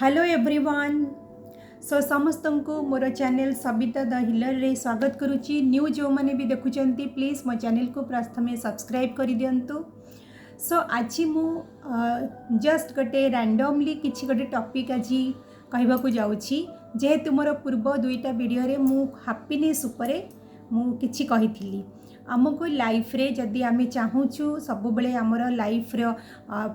Hello everyone. सो समस्त को मोर channel Sabita the healer रे स्वागत करुच्ची। न्यू जो मैंने भी देखुंत प्लीज मो चैनल को प्रथम सब्सक्राइब कर दिंतु। सो आज मु जस्ट गोटे रैंडमली किसी गोटे टॉपिक आज कहवाक जाऊँगी। जेहेतु मोर पूर्व दुईटा वीडियो रे मु हैप्पीनेस उपरे मु किछि कहिथिली। आमको लाइफ रे जदि आमे चाहूचु सब बेले आमर लाइफ रे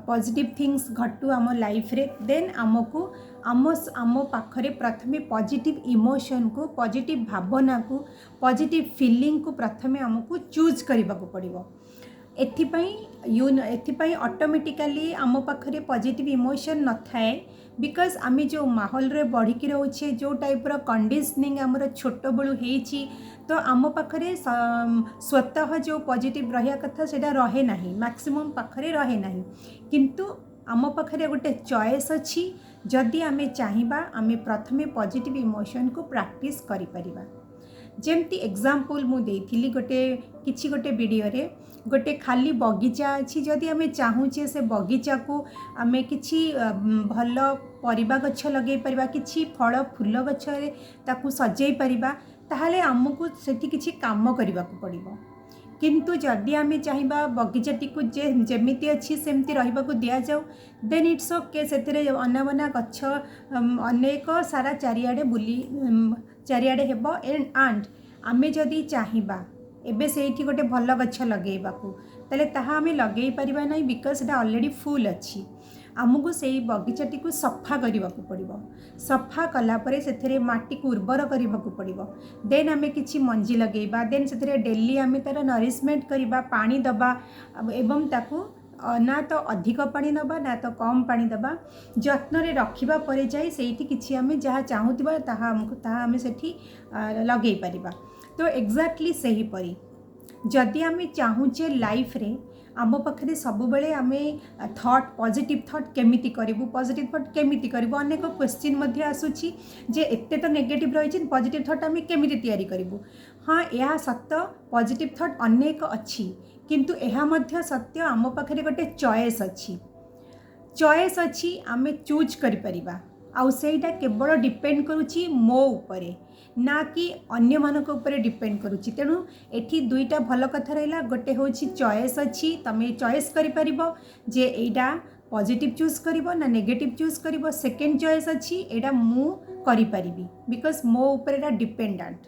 पॉजिटिव थिंग्स घटू आम लाइफ रे, देन आमको आम पाखरे प्रथमे पॉजिटिव इमोशन को, पॉजिटिव भावना को, पॉजिटिव फीलिंग को प्रथमे आमको चूज करने को पड़िबो। एथिपाई ऑटोमेटिकली आम पाखरे पॉजिटिव इमोशन न थाए, बिकॉज आम जो माहौल रे बढ़िकी रोचे, जो टाइप रो कंडीशनिंग आमर छोट बड़ू होईची, तो आम पाखरे स्वतः जो पॉजिटिव रहा कथा सेटा रहे नहीं, मैक्सिमम पाखरे रहे नहीं। किंतु आम पाखरे गोटे चॉइस अच्छी, जदि आमे चाहिबा आमे प्रथमे पॉजिटिव इमोशन को प्रैक्टिस करि परिबा। जेमती एग्जाम्पल मु देइथिली गोटे वीडियो रे, गोटे खाली बगीचा अच्छी, जदि आमे चाहूचे से बगीचा को आमे किछि भल परिबा गछ लगे परिबा, किछि फल फूल गछ रे ताकू सजै परिबा, ताहले आमको सेठी किछि काम करबा को पड़िबो। किंतु जदि आमे चाहिबा बगीचाटी को जेमिति अच्छी सेमती रहिबा को दिया जाऊ, देन इट्स ओके। सेथिरे अनाबना गछ अनेक सारा चारिआडे बुली चारिआडे हेबो। एंड आमे जदि चाहिबा एबे सेठी गोटे भल गछ लगेबाकू, ताले ताहा आमे लगेई परिबा नाही, बिकॉज सेटा ऑलरेडी फुल अच्छी। आमको से बगीचाटी को सफा करने को पड़ो। सफा कलापर से माटी को उर्वर करने को पड़ो। देन आमे किछि मंजी लगेबा, देन से डेली आमे तार नरिशमेंट करबा, पानी दबा, एवं ताकू ना तो अधिक पानी दबा ना तो कम पानी दबा, जत्न रे रखिबा परे जाई सेठी किछि आमे जहाँ चाहूथिबा ताहा आमे सेठी लगेई परिबा। तो एक्जाक्टली सही परी जदि आमे चाहूचे लाइफ रे आम पाखे सब बेले आमे थॉट पॉजिटिव थॉट केमिति करिवु, पॉजिटिव थॉट केमिति करिवु, अनेक क्वेश्चन मध्य आसुची जे एते तो नेगेटिव रही पॉजिटिव थॉट आमे केमिति तैयारी करिवु। हाँ, यह सत्य, पॉजिटिव थॉट अनेक अच्छी, किंतु यह मध्य सत्य आम पाखे गोटे चॉइस अच्छी आमे चूज करि परिबा। आउ सेटा केवल डिपेंड करुची मो उपरे, ना कि अन्य मानक उपरे डिपेंड करुची। तेणु एठी दुईटा भल कथा रहिला, गोटे होची चॉइस अच्छी, तमे चॉइस करि परिबो जे एटा पॉजिटिव चूज करिवो ना नेगेटिव चूज करिवो। सेकेंड चॉइस अच्छी, एटा मु करि परिबी, बिकॉज मो उपरे एटा डिपेंडेंट।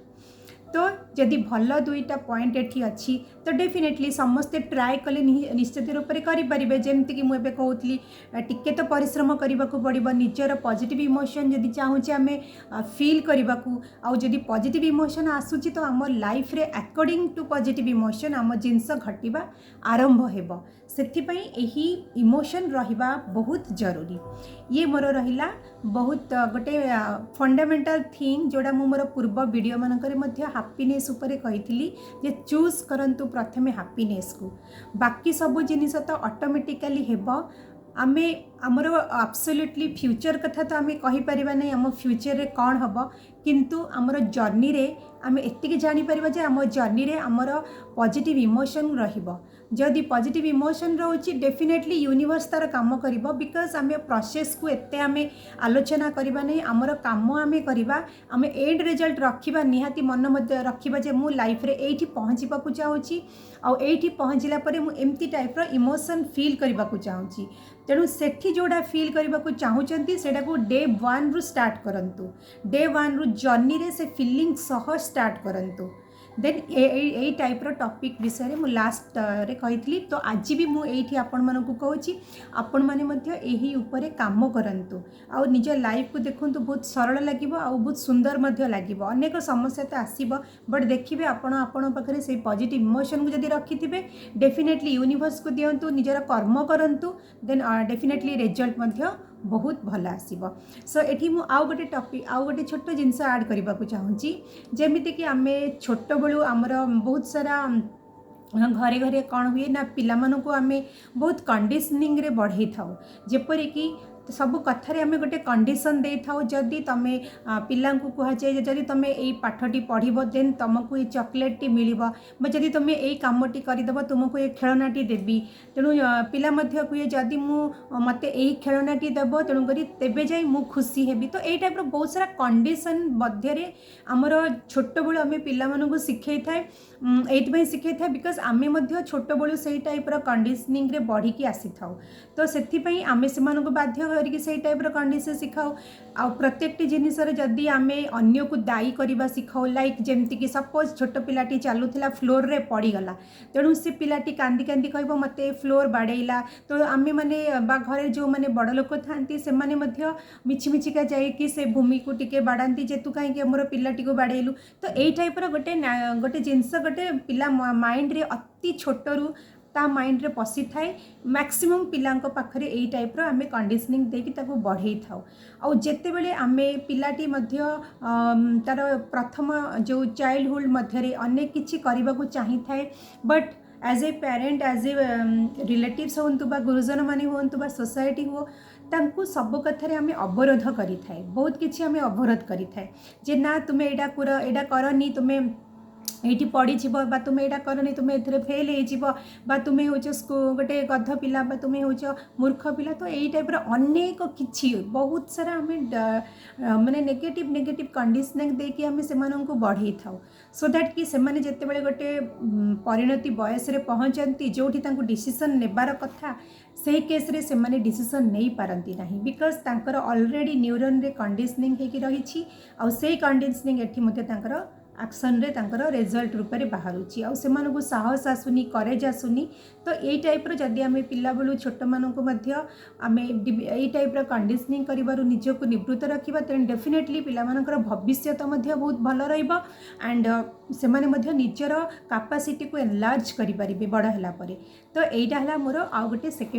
तो जदि भल दुईटा पॉइंट एठी अच्छी तो डेफिनेटली समस्ते ट्राए कले निश्चित रूप से करें। जमती कि मुझे कहूली टिके तो परिश्रम करने को पड़ो, निजर पॉजिटिव इमोशन जदि चाहूचे आम फील करने को, आउ जदि पॉजिटिव इमोशन आसूची तो आम लाइफ रे अकॉर्डिंग टू पॉजिटिव इमोशन आम जिनस घटवा आरंभ हेबो। सेथिपाई एही इमोशन रहिबा बहुत जरूरी। ये मोर रहिला बहुत गोटे फंडामेंटल थिंग जोड़ा मु मोर पूर्व वीडियो मानकरे मध्य हैप्पीनेस उपरे कहिथिली जे चूज करंतु प्रथमे हैप्पीनेस को, बाकी सब जिनिस तो ऑटोमेटिकली हेबो। आमे आमर एब्सोल्युटली फ्यूचर कथा तो आमे कहि परिबा नै, आम फ्यूचर रे कौन हबो, किंतु आमर जर्नी रे आमे एतिके जानि परिबा जे आम जर्नी रे आमर पॉजिटिव इमोशन रहिबो। जदि पॉजिटिव इमोशन रोची डेफिनेटली यूनिवर्स तार काम करिबो, बिकॉज आमे प्रोसेस को एते आमे आलोचना करिबा नै, आमर काम आमे करिबा, आमे एंड रिजल्ट रखिबा निहाती मन मध्य रखिबा जे मु लाइफ रे एठी पहुँचीबा को चाहूची, आ एठी पहुँचला परे मु एम्ति टाइप रो इमोशन फील करबा को चाहूची। तेणु सेठी जोड़ा फील करबा को चाहूचंती सेटा को डे 1 रु स्टार्ट करंतु, डे 1 रु जर्नी रे से फीलिंग सह स्टार्ट करंतु। देन ए टाइप रो टॉपिक विषय मु लास्ट रे कहितली। तो आज भी मु एठी आपण मानकु कहूची आपण माने मध्य एही ऊपरे काम करंतु, आ निज लाइफ को देखंतु बहुत सरल लागिबो, आ बहुत सुंदर मध्य लागिबो। अनेक समस्या तो आसीबो, बट देखिबे आपण पाखरे से पॉजिटिव इमोशन को जदि रखिथिबे डेफिनेटली यूनिवर्स को दियंतु, निजर कर्म करंतु, देन डेफिनेटली रिजल्ट मध्य बहुत भल आसीबो। सो एठी मु आउ गोटे टॉपिक आउ गोटे छोट जिनस ऐड करबा को चाहूची, जेमिति कि आमे छोट बळू आमर बहुत सारा घरे घरे कौन हुए ना पिला मानकु आमे बहुत कंडीशनिंग रे बढ़ई थाउ, जेपरि कि सब कथारे आम गोटे कंडीशन दे था जदि तुम पिला कह जाए जदि तुम यही पाठटी पढ़व देन तुमको ये चॉकलेट मिल जदि तुम यही कमटी करदेव तुमको ये खेलनाटी देवी तेणु पिला कहे जदि मत यही खेलनाटी देव तेणुक तेबे जाए मु खुशी हेबी तो यही टाइप बहुत सारा कंडीशन मध्य आमर छोट बड़ू आम पिला शिखे थाए ये शिखे था बिकज आम छोट बड़ू से टाइप कंडीशनिंग रे बढ़ी की आसी था तो से आम से बाध्य करके से टाइप कंडीशन शिखाऊ आ प्रत्येक जिनस जदि आम अन्य को दायी करने शिखाऊ लाइक जमती सपोज छोट पिलाटी चलूला फ्लोर रे पड़गला तेणु से पिलाटी कांदी कांदी कह मत फ्लोर बाड़ेला तो आम मैंने घर जो मैंने बड़ लोक था से मिछि मिछिका जाकि से भूमि को टिके बाड़ाती जे तू कहीं मोर पिलाटी को बाड़ेलु तो यही टाइप गोटे गोटे जिनस गोटे पिला माइंड रे अति छोटरू ता माइंड रे पशि थाए मैक्सिमम पिलांक पाखरे यही टाइप आम कंडीशनिंग देकी ताको बढ़े था आउ जेते बेले आमे पिलाटी मध्य तार प्रथम जो चाइल्डहुड मध्य अनेक किछि करबा को चाही थाए but as a parent as a relatives हूँ बा गुरुजन माने हूँ सोसाइटी हो तांकु सब कथारे आम अवरोध करि थाए बहुत किछि आम अवरोध करि थाए जे ना तुमे एडा करनी तुमे ये पढ़ी तुम यहाँ करनी तुम ए फेल हो तुम हूँ गोटे गध पिला तुम हूँ मूर्ख पिला तो यही टाइप अनेक किछि बहुत सारा आम माने नेगेटिव नेगेटिव कंडीशनिंग देकी आम से बढ़े था सो दैट कि सेमाने जेतेबेले गोटे परिणति बयस रे पहुँचती जोठी तांको डिसीजन नेबार कथा से केस रे सेमाने डिसीजन नहीं पारती नहीं बिकज तांकर ऑलरेडी न्यूरन रे कंडीशनिंग होगी रही आउ से कंडीशनिंग एठी मते तांकर एक्शन रे तांकर रिजल्ट रूप में बाहरुची आउ सेमानकु साहस आसुनी करेज आसुनी तो यही टाइप जदि आम पिला बेलू छोट मानक आम यही टाइप कंडीशनिंग कर निजक निवृत्त रखा तेणु डेफिनेटली पिलामानकर भविष्य बहुत भल रहिबो एंड से निजर कैपेसिटी को एनलार्ज करें बड़ है तो यहीटा है मोर आउ गोटे सेकेंड